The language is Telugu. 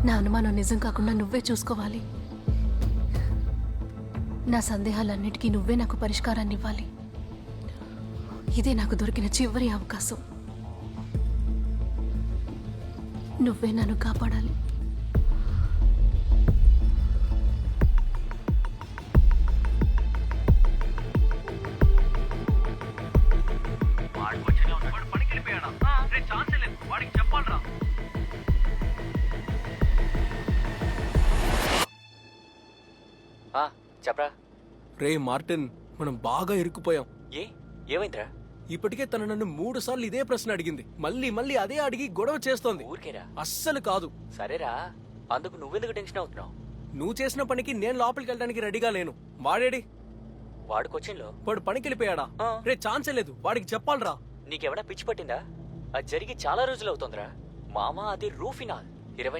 నా అనుమానం నిజం కాకుండా నువ్వే చూసుకోవాలి. నా సందేహాలన్నిటికీ నువ్వే నాకు పరిష్కారాన్ని ఇవ్వాలి. ఇదే నాకు దొరికిన చివరి అవకాశం. నువ్వే నన్ను కాపాడాలి. చెప్పరా. రే మార్టిన్, మనం బాగా ఇరుక్కుపోయాం. ఏమైందిరా? ఇప్పటికే తను నన్ను 3 సార్లు ఇదే ప్రశ్న అడిగింది. మళ్ళీ మళ్ళీ అదే అడిగి గొడవ చేస్తోంది. ఊరికేరా? అస్సలు కాదు. సరేరా, అందుకు నువ్వెందుకు టెన్షన్ అవుతున్నావు? నువ్వు చేసిన పనికి నేను లోపలికి వెళ్ళడానికి రెడీగా లేను. వాడేడి? వాడు కొచ్చిన్లో. వాడు పనికి వెళ్ళిపోయాడా? రే ఛాన్సే లేదు, వాడికి చెప్పాలరా. నీకెవడా పిచ్చి పట్టిందా? అది జరిగి చాలా రోజులు అవుతోందిరా మామ. అది రూఫినాల్ 24